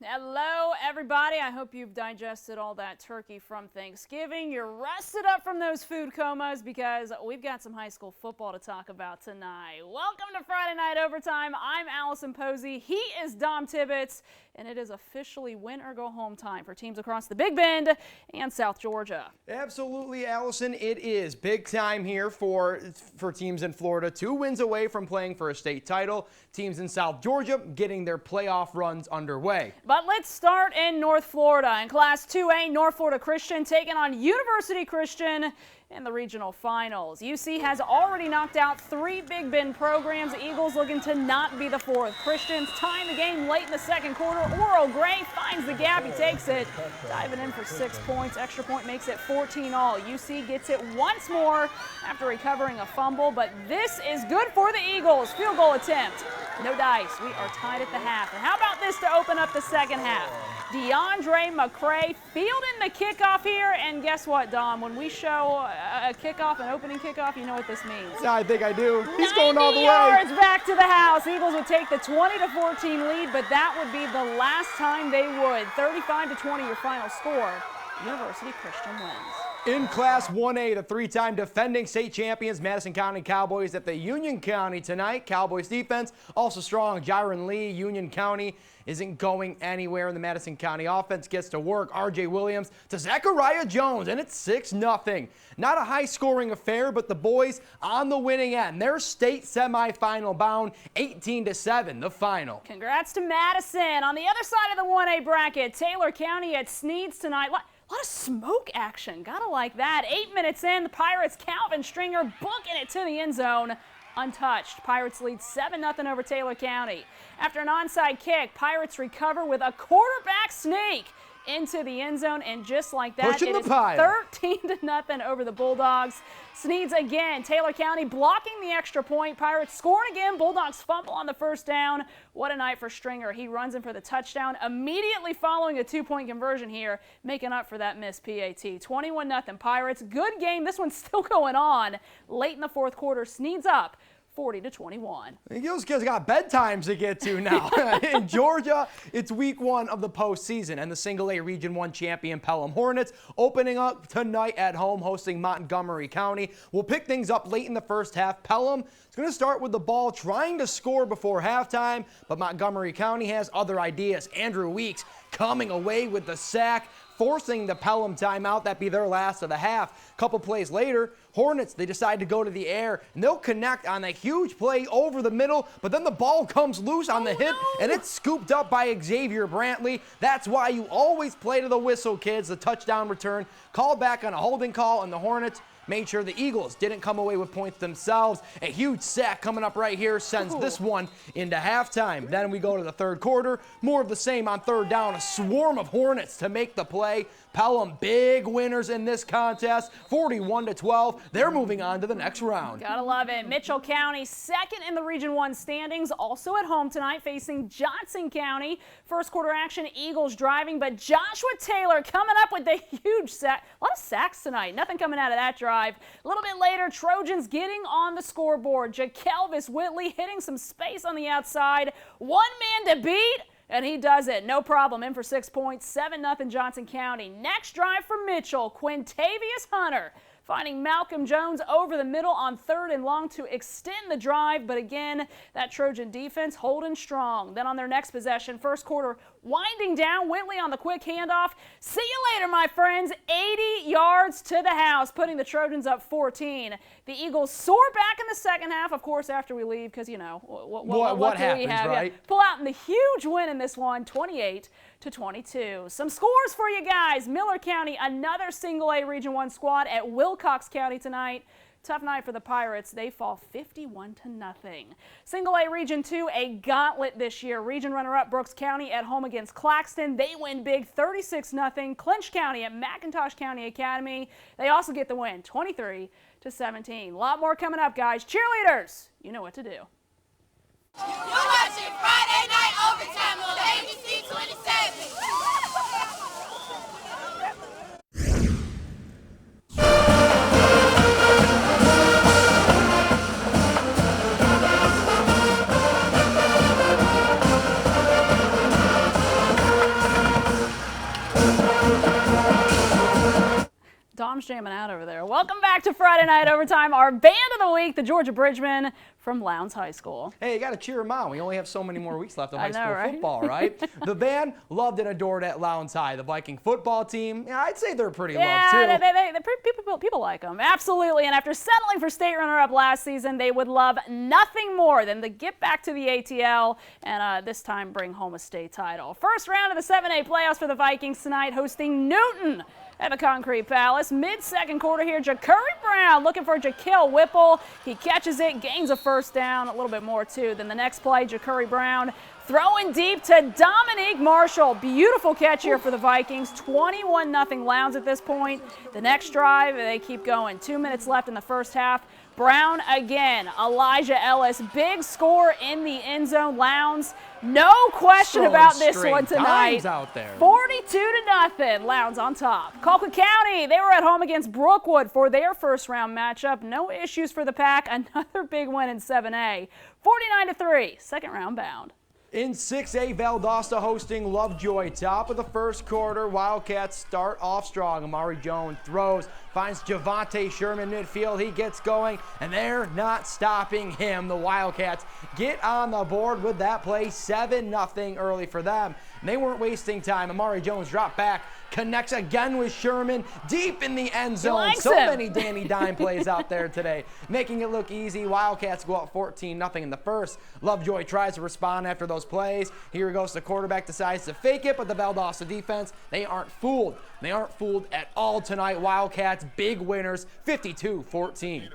Hello, everybody. I hope you've digested all that turkey from Thanksgiving. You're rested up from those food comas because we've got some high school football to talk about tonight. Welcome to Friday Night Overtime. I'm Allison Posey. He is Dom Tibbetts, and it is officially win or go home time for teams across the Big Bend and South Georgia. Absolutely, Allison. It is big time here for teams in Florida. 2 wins away from playing for a state title. Teams in South Georgia getting their playoff runs underway. But let's start in North Florida. In Class 2A, North Florida Christian taking on University Christian in the regional finals. UC has already knocked out 3 Big Bend programs. Eagles looking to not be the 4th. Christians tying the game late in the second quarter. Oral Gray finds the gap. He takes it, diving in for 6 points. Extra point makes it 14-all. UC gets it once more after recovering a fumble, but this is good for the Eagles. Field goal attempt. No dice. We are tied at the half. And how about this to open up the second half? DeAndre McCray fielding the kickoff here, and guess what, Dom? When we show a kickoff, an opening kickoff, you know what this means. Yeah, I think I do. He's going all the way. 90 yards back to the house. Eagles would take the 20-14 lead, but that would be the last time they would. 35-20 your final score. University Christian wins. In Class 1A, the 3-time defending state champions Madison County Cowboys at the Union County tonight. Cowboys defense also strong. Jaron Lee, Union County isn't going anywhere, and the Madison County offense gets to work. R.J. Williams to Zachariah Jones, and it's 6-0. Not a high-scoring affair, but the boys on the winning end. Their state semifinal bound, 18-7, the final. Congrats to Madison. On the other side of the 1A bracket, Taylor County at SNEADS tonight. A lot of smoke action. Gotta like that. 8 minutes in, the Pirates' Calvin Stringer booking it to the end zone. Untouched. Pirates lead 7-0 over Taylor County. After an onside kick, Pirates recover with a quarterback sneak into the end zone, and just like that, it is 13-0 over the Bulldogs. SNEADS again. Taylor County blocking the extra point. Pirates scoring again. Bulldogs fumble on the first down. What a night for Stringer. He runs in for the touchdown, immediately following a 2-point conversion here, making up for that missed PAT. 21-0 Pirates. Good game. This one's still going on. Late in the fourth quarter, SNEADS up 40-21. Those kids got bedtimes to get to now. In Georgia, it's week 1 of the postseason, and the Single A Region 1 champion Pelham Hornets opening up tonight at home, hosting Montgomery County. We'll pick things up late in the first half. Pelham is going to start with the ball, trying to score before halftime, but Montgomery County has other ideas. Andrew Weeks coming away with the sack, forcing the Pelham timeout. That'd be their last of the half. Couple plays later, Hornets, they decide to go to the air, and they'll connect on a huge play over the middle, but then the ball comes loose on the hip, and it's scooped up by Xavier Brantley. That's why you always play to the whistle, kids. The touchdown return called back on a holding call, and the Hornets made sure the Eagles didn't come away with points themselves. A huge sack coming up right here sends this one into halftime. Then we go to the third quarter. More of the same on third down. A swarm of Hornets to make the play. Pelham, big winners in this contest, 41-12. They're moving on to the next round. Gotta love it. Mitchell County, second in the Region 1 standings, also at home tonight, facing Johnson County. First quarter action, Eagles driving, but Joshua Taylor coming up with the huge sack. A lot of sacks tonight. Nothing coming out of that drive. A little bit later, Trojans getting on the scoreboard. Jakelvis Whitley hitting some space on the outside. One man to beat. And he does it. No problem. In for 6 points. 7-0 Johnson County. Next drive for Mitchell. Quintavious Hunter finding Malcolm Jones over the middle on 3rd and long to extend the drive. But again, that Trojan defense holding strong. Then on their next possession, first quarter winding down. Whitley on the quick handoff. See you later, my friends. 80 yards to the house, putting the Trojans up 14. The Eagles soar back in the second half, of course, after we leave, because, you know, what do happens, we have? Right? Yeah. Pull out in the huge win in this one, 28-22. Some scores for you guys. Miller County, another Single A Region 1 squad at Wilcox County tonight. Tough night for the Pirates. They fall 51-0. Single A Region 2, a gauntlet this year. Region runner-up Brooks County at home against Claxton. They win big 36-0. Clinch County at McIntosh County Academy. They also get the win 23-17. A lot more coming up, guys. Cheerleaders, you know what to do. You're watching Friday Night Overtime on ABC 27. mom's jamming out over there. Welcome back to Friday Night Overtime. Our band of the week, the Georgia Bridgemen from Lowndes High School. Hey, you got to cheer them on. We only have so many more weeks left of high school right? football, right? The band loved and adored at Lowndes High. The Viking football team, yeah, I'd say they're pretty loved too. Yeah, people like them. Absolutely. And after settling for state runner-up last season, they would love nothing more than to get back to the ATL and this time bring home a state title. First round of the 7A playoffs for the Vikings tonight, hosting Newton at the Concrete Palace. Mid-second quarter here, Ja'Curry Brown looking for Jaquil Whipple. He catches it, gains a first down, a little bit more too. Then the next play, Ja'Curry Brown throwing deep to Dominique Marshall. Beautiful catch here for the Vikings. 21-0 Lowndes at this point. The next drive, they keep going. 2 minutes left in the first half. Brown again, Elijah Ellis, big score in the end zone. Lowndes, no question about this one tonight. Out there. 42-0, Lowndes on top. Colquitt County, they were at home against Brookwood for their first round matchup. No issues for the Pack. Another big win in 7A. 49-3, second round bound. In 6A, Valdosta hosting Lovejoy. Top of the first quarter, Wildcats start off strong. Amari Jones throws, finds Javante Sherman midfield. He gets going, and they're not stopping him. The Wildcats get on the board with that play, 7-0 early for them. And they weren't wasting time. Amari Jones dropped back, connects again with Sherman deep in the end zone. So many Danny Dime plays out there today, making it look easy. Wildcats go up 14-0 in the first. Lovejoy tries to respond after those plays. Here goes the quarterback, decides to fake it, but the Valdosta defense, they aren't fooled. They aren't fooled at all tonight. Wildcats, big winners, 52-14.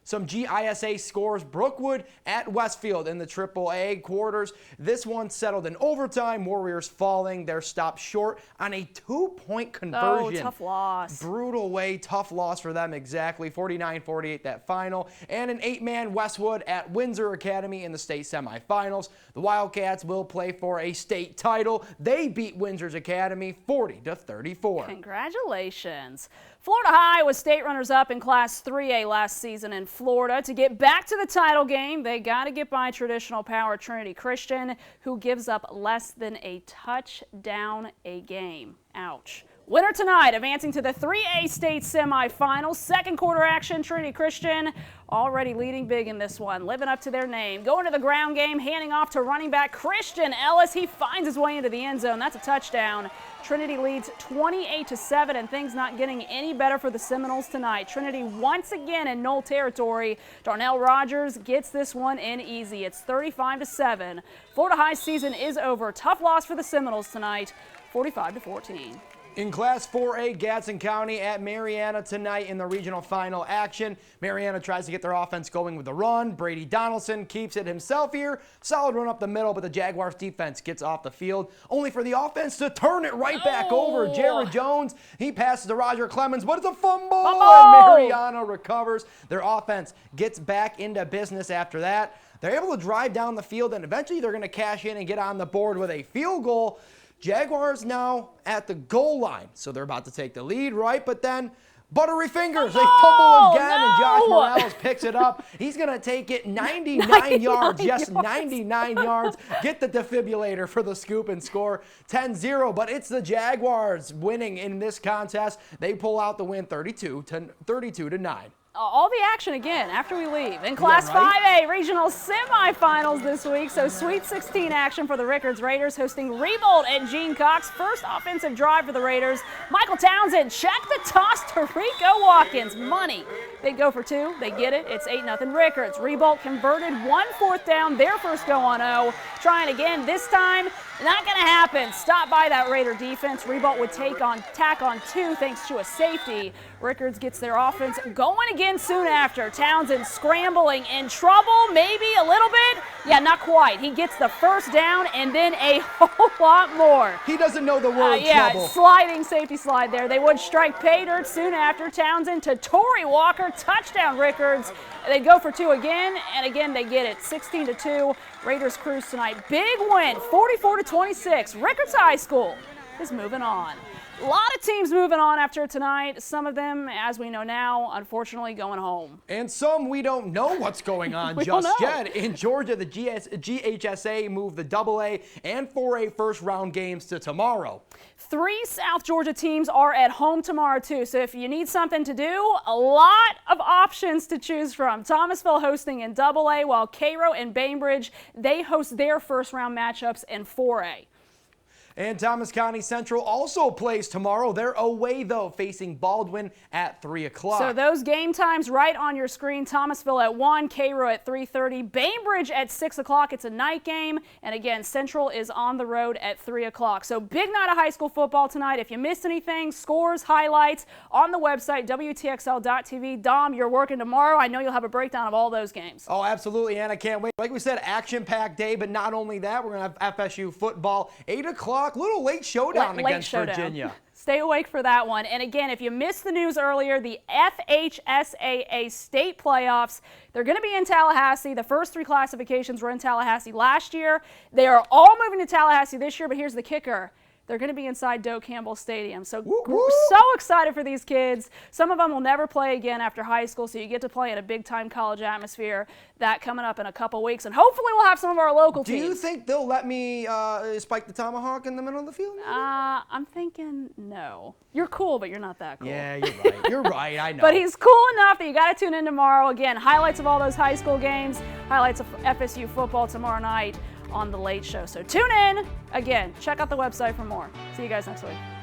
Some GISA scores. Brookwood at Westfield in the AAA quarters. This one settled in overtime. Warriors falling. They're stopped short on a 2-point conversion. Oh, tough loss. Brutal way. Tough loss for them, exactly. 49-48 that final. And an 8-man Westwood at Windsor Academy in the state semifinals. The Wildcats will play for a state title. They beat Windsor's Academy 40-34. Congratulations. Florida High was state runners-up in Class 3A last season in Florida. To get back to the title game, they got to get by traditional power Trinity Christian, who gives up less than a touchdown a game. Ouch. Winner tonight, advancing to the 3A state semifinals. Second quarter action, Trinity Christian already leading big in this one, living up to their name. Going to the ground game, handing off to running back Christian Ellis. He finds his way into the end zone. That's a touchdown. Trinity leads 28-7, and things not getting any better for the Seminoles tonight. Trinity once again in Knoll territory. Darnell Rogers gets this one in easy. It's 35-7. Florida High season is over. Tough loss for the Seminoles tonight, 45-14. In Class 4A, Gadsden County at Marianna tonight in the regional final action. Marianna tries to get their offense going with the run. Brady Donaldson keeps it himself here. Solid run up the middle, but the Jaguars defense gets off the field, only for the offense to turn it right back over. Jared Jones, he passes to Roger Clemens, but it's a fumble, and Marianna recovers. Their offense gets back into business after that. They're able to drive down the field, and eventually they're going to cash in and get on the board with a field goal. Jaguars now at the goal line, so they're about to take the lead, right? But then buttery fingers, they fumble again, and Josh Morales picks it up. He's going to take it 99 yards, yes, 99 yards. Get the defibrillator for the scoop and score 10-0, but it's the Jaguars winning in this contest. They pull out the win 32-9. All the action again after we leave. In Class 5A regional semifinals this week, so Sweet 16 action for the Rickards Raiders hosting Ribault at Gene Cox. First offensive drive for the Raiders. Michael Townsend check the toss to Rico Watkins. Money. They go for two. They get it. It's 8-0 Rickards. Ribault converted 1 4th down. Their first go on 0. Trying again. This time, not going to happen. Stopped by that Raider defense. Ribault would tack on 2 thanks to a safety. Rickards gets their offense going again soon after. Townsend scrambling, in trouble, maybe a little bit. Yeah, not quite. He gets the first down and then a whole lot more. He doesn't know the word trouble. Sliding safety slide there. They would strike pay dirt soon after. Townsend to Torrey Walker. Touchdown Rickards. They go for 2 again, and again they get it. 16-2. Raiders cruise tonight. Big win, 44-26. Rickards High School is moving on. A lot of teams moving on after tonight. Some of them, as we know now, unfortunately going home. And some we don't know what's going on just yet. In Georgia, the GHSA moved the AA and 4A first round games to tomorrow. 3 South Georgia teams are at home tomorrow too, so if you need something to do, a lot of options to choose from. Thomasville hosting in AA, while Cairo and Bainbridge, they host their first round matchups in 4A. And Thomas County Central also plays tomorrow. They're away, though, facing Baldwin at 3 o'clock. So those game times right on your screen. Thomasville at 1, Cairo at 3:30, Bainbridge at 6 o'clock. It's a night game. And again, Central is on the road at 3 o'clock. So big night of high school football tonight. If you missed anything, scores, highlights on the website, WTXL.tv. Dom, you're working tomorrow. I know you'll have a breakdown of all those games. Oh, absolutely, and I can't wait. Like we said, action-packed day, but not only that, we're going to have FSU football, 8 o'clock. Little late showdown against Virginia. Stay awake for that one. And again, if you missed the news earlier, the FHSAA state playoffs, they're going to be in Tallahassee. The first 3 classifications were in Tallahassee last year. They are all moving to Tallahassee this year, but here's the kicker. They're going to be inside Doak Campbell Stadium. So we're so excited for these kids. Some of them will never play again after high school, so you get to play in a big-time college atmosphere. That coming up in a couple weeks, and hopefully we'll have some of our local teams. Do you think they'll let me spike the tomahawk in the middle of the field? I'm thinking no. You're cool, but you're not that cool. Yeah, you're right. You're right. I know. But he's cool enough that you got to tune in tomorrow. Again, highlights of all those high school games, highlights of FSU football tomorrow night on The Late Show. So tune in. Again, check out the website for more. See you guys next week.